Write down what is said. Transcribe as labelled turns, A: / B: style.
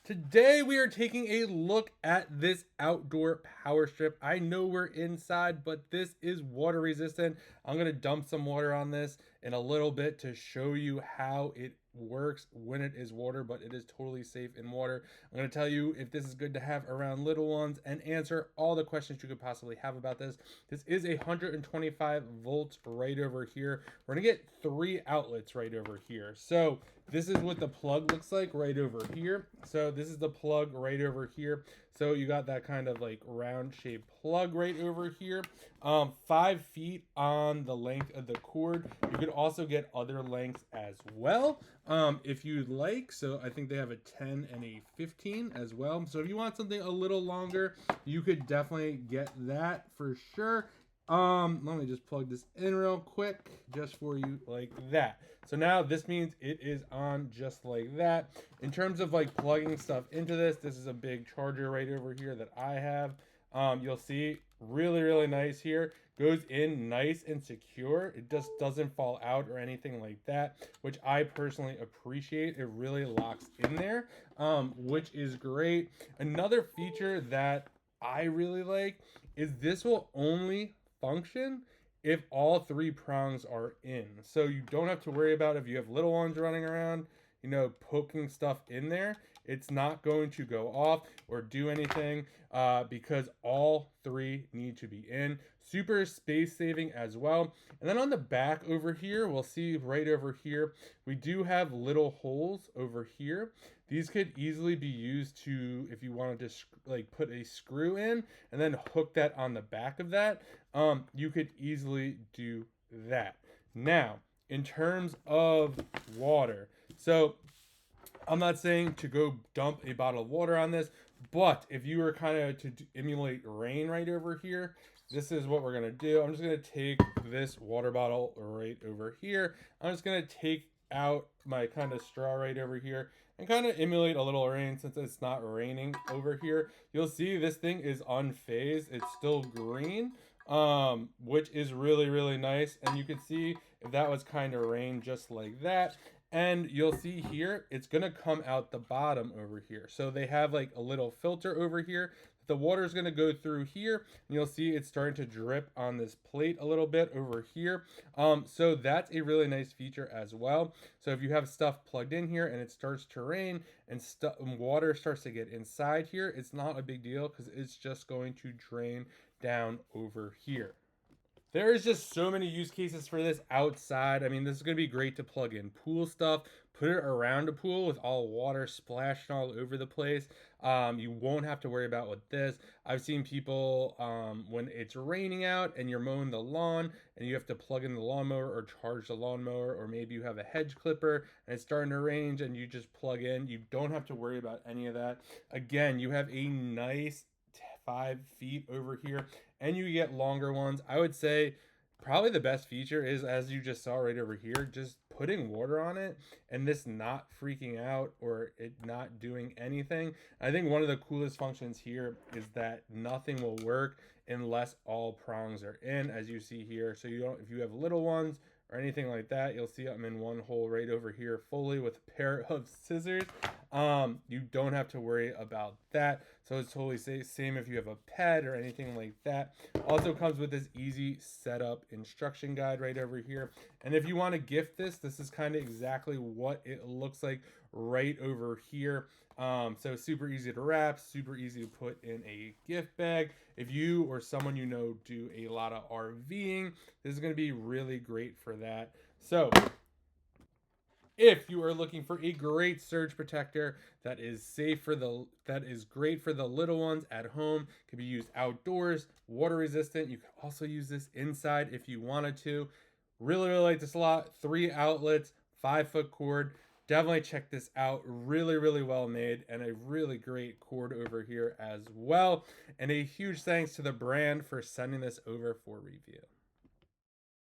A: Today we are taking a look at this outdoor power strip. I know we're inside, but this is water resistant. I'm going to dump some water on this in a little bit to show you how it works when it is water, but it is totally safe in water. I'm going to tell you if this is good to have around little ones and answer all the questions you could possibly have about this. This is 125 volts right over here. We're going to get 3 outlets right over here. So this is what the plug looks like right over here. So this is the plug right over here. So you got that kind of like round shaped plug right over here. 5 feet on the length of the cord. You could also get other lengths as well if you'd like. So I think they have a 10 and a 15 as well. So if you want something a little longer, you could definitely get that for sure. Let me just plug this in real quick just for you like that. So now this means it is on just like that. In terms of like plugging stuff into this is a big charger right over here that I have. You'll see really nice here. Goes in nice and secure. It just doesn't fall out or anything like that, which I personally appreciate. It really locks in there, which is great. Another feature that I really like is this will only function if all 3 prongs are in. So you don't have to worry about if you have little ones running around, poking stuff in there. It's not going to go off or do anything because all 3 need to be in. Super space saving as well. And then on the back over here, we'll see right over here, we do have little holes over here. These could easily be used to, if you wanted to like put a screw in and then hook that on the back of that, you could easily do that. Now, in terms of water, so I'm not saying to go dump a bottle of water on this, but if you were kind of to emulate rain right over here, this is what we're going to do. I'm just going to take this water bottle right over here. I'm just going to take out my kind of straw right over here and kind of emulate a little rain since it's not raining over here. You'll see this thing is unfazed. It's still green, which is really nice. And you can see if that was kind of rain just like that. And you'll see here, it's going to come out the bottom over here. So they have like a little filter over here. The water is going to go through here, and you'll see it's starting to drip on this plate a little bit over here. So that's a really nice feature as well. So if you have stuff plugged in here and it starts to rain and water starts to get inside here, it's not a big deal because it's just going to drain down over here. There is just so many use cases for this outside. I mean, this is going to be great to plug in pool stuff, put it around a pool with all water splashing all over the place. You won't have to worry about with this. I've seen people when it's raining out and you're mowing the lawn and you have to plug in the lawnmower or charge the lawnmower, or maybe you have a hedge clipper and it's starting to rain and you just plug in. You don't have to worry about any of that. Again, you have a nice 5 feet over here and you get longer ones. I would say probably the best feature is, as you just saw right over here, just putting water on it and this not freaking out or it not doing anything. I think one of the coolest functions here is that nothing will work unless all prongs are in, as you see here. So you don't, if you have little ones or anything like that, you'll see I'm in one hole right over here fully with a pair of scissors. You don't have to worry about that. So it's totally same if you have a pet or anything like that. Also comes with this easy setup instruction guide right over here. And if you want to gift this is kind of exactly what it looks like right over here. So super easy to wrap, super easy to put in a gift bag. If you or someone you know do a lot of RVing, this is going to be really great for that. So if you are looking for a great surge protector that is great for the little ones at home, can be used outdoors, water resistant. You can also use this inside if you wanted to. Really like this a lot. 3 outlets, 5-foot cord. Definitely check this out. Really well made, and a really great cord over here as well. And a huge thanks to the brand for sending this over for review.